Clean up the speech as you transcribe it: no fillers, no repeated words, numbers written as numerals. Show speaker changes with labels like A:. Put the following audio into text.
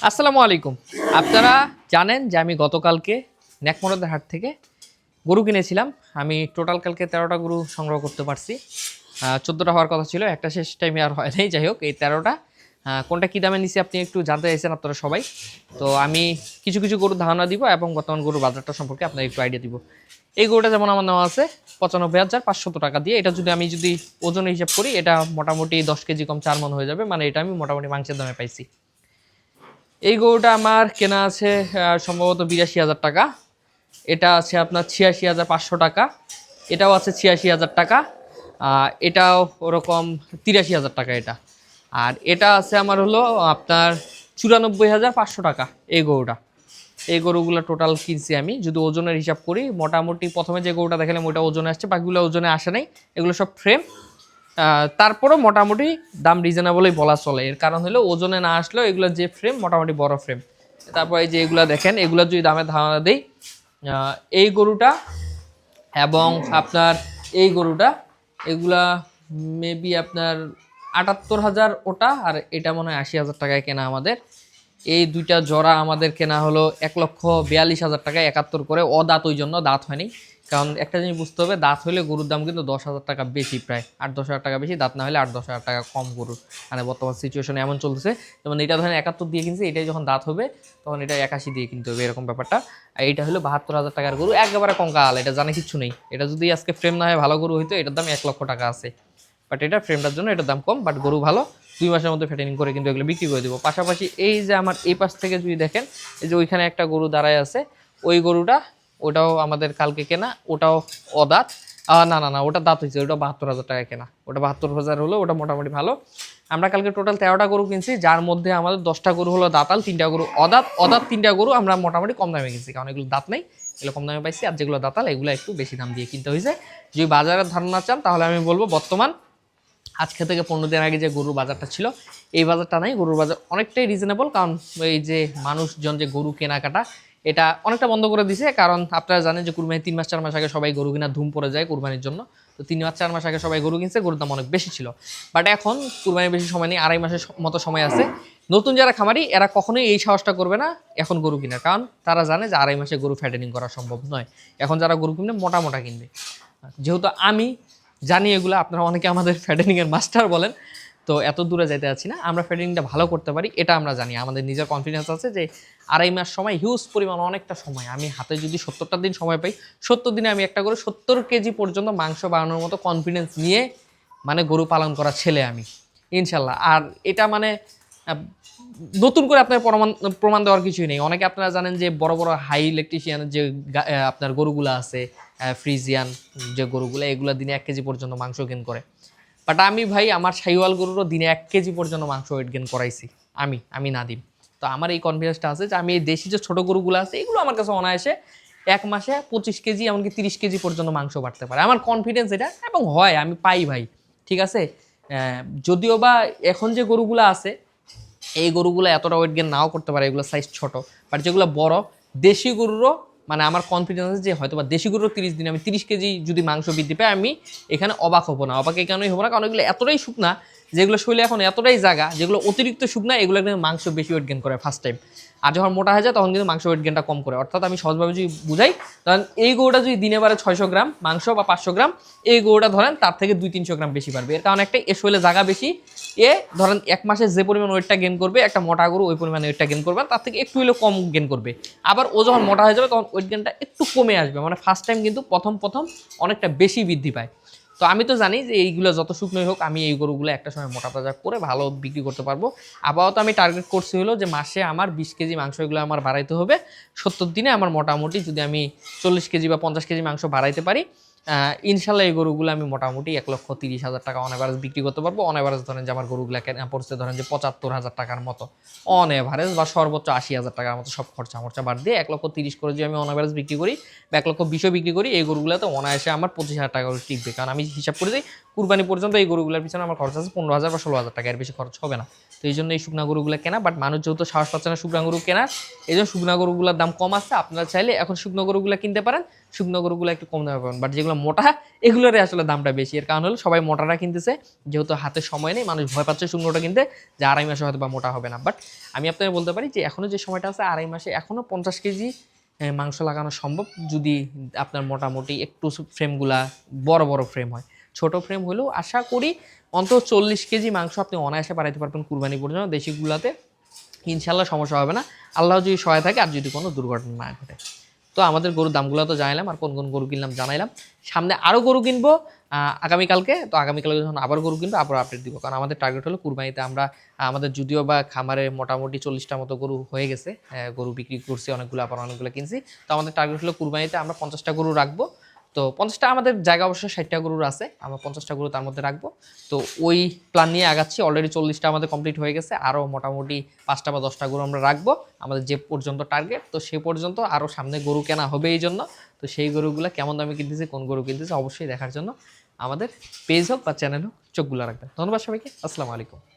A: আসসালামু আলাইকুম। আপনারা জানেন যে আমি গতকালকে নেকমরদের হাট থেকে গরু কিনেছিলাম। আমি টোটাল কালকে 13টা গরু সংগ্রহ করতে পারছি। 14টা হওয়ার কথা ছিল, একটা শেষ টাইমে আর হয় নাই। যাই হোক, এই 13টা কোনটা কী দামে নিছি আপনি একটু জানতে চাইছেন আপনারা সবাই। তো আমি কিছু কিছু গরুর ধারণা দিব এবং বর্তমান গরুর বাজারটা সম্পর্কে আপনার একটু আইডিয়া দিব। এই গরুটা যেমন আমার নেওয়া আছে 95,500 টাকা দিয়ে। এটা যদি আমি ওজনে হিসাব করি, এটা মোটামুটি 10 কেজি কম 4 মণ হয়ে যাবে। মানে এটা আমি মোটামুটি মাংসের দামে পাইছি। এই গরুটা আমার কেনা আছে সম্ভবত 82,000 টাকা। এটা আছে আপনার 86,500 টাকা। এটাও আছে 86,000 টাকা। এটাও ওরকম 83,000 টাকা এটা। আর এটা আছে আমার হলো আপনার 94,500 টাকা। এই গরুগুলো টোটাল কিনছি আমি যদি ওজনের হিসাব করি। মোটামুটি প্রথমে যে গরুটা দেখালাম ওইটা ওজনে আসছে, বাকিগুলো ওজনে আসে নাই। এগুলো সব ফ্রেম। তারপরও মোটামুটি দাম রিজনেবলই বলা চলে। এর কারণ হলো ওজনে না আসলেও এগুলো যে ফ্রেম মোটামুটি বড় ফ্রেম। তারপর এই যে এগুলো দেখেন, এগুলো যদি দামের ধারণা দিই, এই গরুটা এবং আপনার এই গরুটা, এগুলা মেবি আপনার 78,000 ওটা, আর এটা মনে হয় 80,000 টাকায় কেনা আমাদের। এই দুইটা জোড়া আমাদের কেনা হলো 1,42,000 টাকায়, 71 করে। অদাঁত, ওই জন্য দাঁত হয়নি। কারণ একটা জিনিস বুঝতে হবে, দাঁত হলে গরুর দাম কিন্তু 10,000 টাকা বেশি, প্রায় 8-10,000 টাকা বেশি। দাঁত না হলে 8-10,000 টাকা কম গরুর। মানে বর্তমান সিচুয়েশনে এমন চলতেছে। যেমন এটা ধরেন 71 দিয়ে কিনছে, এটাই যখন দাঁত হবে তখন এটা 81 দিয়ে কিনতে হবে, এরকম ব্যাপারটা। আর এইটা হলো 72,000 টাকার গরু, একেবারে কঙ্কাল। এটা জানে কিচ্ছু নেই। এটা যদি আজকে ফ্রেম না হয় ভালো গরু হইতো, এটার দাম 1 লক্ষ টাকা আছে। বাট এটা ফ্রেমটার জন্য এটার দাম কম, বাট গরু ভালো। 2 মাসের মধ্যে ফ্যাটেনিং করে কিন্তু এগুলো বিক্রি করে দেবো। পাশাপাশি এই যে আমার এই পাশ থেকে যদি দেখেন, এই যে ওইখানে একটা গরু দাঁড়ায় আছে, ওই গরুটা, ওটাও আমাদের কালকে কেনা। ওটাও অদাঁত। না না না, ওটা দাঁত হয়েছে। ওটা 72,000 টাকায় কেনা। ওটা 72,000 হলো, ওটা মোটামুটি ভালো। আমরা কালকে টোটাল 13টা গরু কিনছি, যার মধ্যে আমাদের 10টা গরু হলো দাঁতাল, 3টা গরু অদাঁত। অদাঁত 3টা গরু আমরা মোটামুটি কম দামে কিনছি, কারণ এগুলো দাঁত নেই, এগুলো কম দামে পাইছি। আর যেগুলো দাঁতাল এগুলো একটু বেশি দাম দিয়ে কিনতে হয়েছে। যদি বাজারের ধারণা চান তাহলে আমি বলবো বর্তমান আজকে থেকে 15 দিন আগে যে গরুর বাজারটা ছিল, এই বাজারটা নাই। গরুর বাজার অনেকটাই রিজনেবল, কারণ এই যে মানুষজন যে গরু কেনাকাটা এটা অনেকটা বন্ধ করে দিছে। কারণ আপনারা জানেন যে কুরবানি 3 মাস 4 মাস আগে সবাই গরু কেনার ধুম পড়ে যায় কুরবানির জন্য। তো 3 মাস 4 মাস আগে সবাই গরু কিনছে, গরুর দাম অনেক বেশি ছিল। বাট এখন কুরবানির বেশি সময় নেই, 2.5 মাসের মতো সময় আছে। নতুন যারা খামারি এরা কখনোই এই সাহসটা করবে না এখন গরু কেনার, কারণ তারা জানে যে 2.5 মাসে গরু ফ্যাটেনিং করা সম্ভব নয়। এখন যারা গরু কিনবে মোটা মোটা কিনবে। যেহেতু আমি জানি এগুলো, আপনারা অনেকে আমাদের ফ্যাটেনিংয়ের মাস্টার বলেন, তো এত দূরে যেতে যাচ্ছি না। আমরা ফ্যাটেনিংটা ভালো করতে পারি এটা আমরা জানি। আমাদের নিজের কনফিডেন্স আছে যে 2.5 মাস সময় হিউজ পরিমাণ, অনেকটা সময়। আমি হাতে যদি 70টা দিন সময় পাই, 70 দিনে আমি একটা করে 70 কেজি পর্যন্ত মাংস বানানোর মতো কনফিডেন্স নিয়ে মানে গরু পালন করা ছেলে আমি, ইনশাল্লাহ। আর এটা মানে নতুন করে আপনার প্রমাণ দেওয়ার কিছুই নেই। অনেকে আপনারা জানেন যে বড় বড় হাই ইলেকট্রিশিয়ান যে আপনার গরুগুলো আছে, ফ্রিজিয়ান যে গরুগুলো, এগুলো দিনে 1 কেজি পর্যন্ত মাংস গেন করে। বাট আমি ভাই আমার শাহিওয়াল গরুরও দিনে 1 কেজি পর্যন্ত মাংস ওয়েট গেন করাইছি আমি নাদিম। তো আমার এই কনফিডেন্সটা আছে যে আমি এই দেশি যে ছোটো গরুগুলো আছে এগুলো আমার কাছে অনায়াসে 1 মাসে 25 কেজি এমনকি 30 কেজি পর্যন্ত মাংস বাড়তে পারে। আমার কনফিডেন্স এটা, এবং হয়, আমি পাই ভাই। ঠিক আছে, যদিও বা এখন যে গরুগুলো আছে এই গরুগুলো এতটা ওয়েট গেন নাও করতে পারে, এগুলো সাইজ ছোট। বাট যেগুলো বড় দেশি গরুরও, মানে আমার কনফিডেন্স আছে যে হয়তো বা দেশি গরুরও 30 দিনে আমি 30 কেজি যদি মাংস বৃদ্ধি পাই, আমি এখানে অবাক হবো না। অবাক এই কারণেই হবো না, কারণ এগুলো এতটাই শুকনা, যেগুলো শরীরে এখন এতটাই জায়গা, যেগুলো অতিরিক্ত শুকনা এগুলো কিন্তু মাংস বেশি ওয়েট গেন করে ফার্স্ট টাইম। আর যখন মোটা হয়ে যায় তখন কিন্তু মাংস ওয়েট গেনটা কম করে। অর্থাৎ আমি সহজভাবে যদি বুঝাই, ধরেন এই গরুটা যদি দিনে বারে 600 গ্রাম মাংস বা 500 গ্রাম, এই গরুটা ধরেন তার থেকে 200-300 গ্রাম বেশি পারবে। এর কারণ একটা, এর শরীরে জায়গা বেশি। ধরেন 1 মাসে যে পরিমাণ ওয়েটটা গেন করবে একটা মোটা গরু, ওই পরিমাণ ওয়েটটা গেন করবে, তার থেকে একটু হলেও কম গেন করবে। আবার ও যখন মোটা হয়ে যাবে তখন ওয়েট গেনটা একটু কমে আসবে। মানে ফার্স্ট টাইম কিন্তু প্রথম অনেকটা বেশি বৃদ্ধি পায়। তো আমি তো জানি যে এইগুলো যত শুকনোই হোক, আমি এই গরুগুলো একটা সময় মোটা তাজা করে ভালো বিক্রি করতে পারবো। আপাতত আমি টার্গেট করছি হলো যে মাসে আমার 20 কেজি মাংস এগুলো আমার বাড়াইতে হবে। 70 দিনে আমার মোটামুটি যদি আমি 40 কেজি বা 50 কেজি মাংস বাড়াইতে পারি, ইনশাল্লাহ এই গরুগুলো আমি মোটামুটি 1,30,000 টাকা অন এভারেজ বিক্রি করতে পারবো। অন এভারেজ ধরেন যে আমার গরুগুলো পড়ছে ধরেন যে 75,000 টাকার মতো অন এভারেজ, বা সর্বোচ্চ 80,000 টাকার মতো সব খরচা বাদ দিয়ে 1,30,000 করে যদি আমি অন এভারেজ বিক্রি করি বা 1,20,000 বিক্রি করি, এই গরুগুলোতে অনায়াসে আমার 25,000 টাকা করে টিকবে। কারণ আমি হিসাব করে দিই কুরবানি পর্যন্ত এই গরুগুলোর পিছনে আমার খরচ আছে 15,000 বা 16,000 টাকা, এর বেশি খরচ হবে না। তো এই জন্য এই শুকনা গরুগুলো কেনা, বাট মানুষ যেহেতু সাহস পাচ্ছে না শুকনা গরু কেনার, এই জন্য শুকনা গরুগুলোর দাম কম আছে। আপনারা চাইলে এখন শুকনো গরুগুলো কিনতে পারেন, শুকনো গরুগুলো একটু কম দামে পাবেন। বাট যেগুলো মোটা এগুলোরই আসলে দামটা বেশি। এর কারণ হলো সবাই মোটাটা কিনতেছে, যেহেতু হাতে সময় নেই, মানুষ ভয় পাচ্ছে শুকনোটা কিনতে যে 2.5 মাসে হয়তো বা মোটা হবে না। বাট আমি আপনাকে বলতে পারি যে এখনো যে সময়টা আছে 2.5 মাসে এখনো 50 কেজি মাংস লাগানো সম্ভব, যদি আপনার মোটামুটি একটু ফ্রেমগুলা বড় বড় ফ্রেম হয়। ছোট ফ্রেম হলেও আশা করি অন্তত 40 কেজি মাংস আপনি অনায়াসে বাড়াইতে পারবেন কুরবানি পর্যন্ত। দেশিগুলাতে ইনশাল্লাহ সমস্যা হবে না, আল্লাহ যদি সহায় থাকে আর যদি কোনো দুর্ঘটনা না ঘটে। তো আমাদের গরুর দামগুলো তো জানাইলাম, আর কোন কোন গরু কিনলাম জানাইলাম। সামনে আরও গরু কিনবো আগামীকালকে। তো আগামীকালকে যখন আবার গরু কিনবো আবার আপডেট দিব, কারণ আমাদের টার্গেট হলো কুরবানিতে আমরা আমাদের যদিও বা খামারে মোটামুটি 40টা মতো গরু হয়ে গেছে, গরু বিক্রি করছি অনেকগুলো, আবার অনেকগুলো কিনছি। তো আমাদের টার্গেট হলো কুরবানিতে আমরা 50টা গরু রাখবো। তো 50টা আমাদের জায়গা অবশ্য 60টা গরুর আছে, আমরা 50টা গরু তার মধ্যে রাখবো। তো ওই প্ল্যান নিয়ে আগাচ্ছি। অলরেডি 40টা আমাদের কমপ্লিট হয়ে গেছে, আরও মোটামুটি 5টা বা 10টা গরু আমরা রাখবো আমাদের যে পর্যন্ত টার্গেট। তো সে পর্যন্ত আরও সামনে গরু কেনা হবে এই জন্য। তো সেই গরুগুলো কেমন দামে কিনতেছে, কোন গরু কিনতেছে অবশ্যই দেখার জন্য আমাদের পেজ হোক বা চ্যানেল হোক চোখগুলো রাখবেন। ধন্যবাদ সবাইকে, আসসালামু আলাইকুম।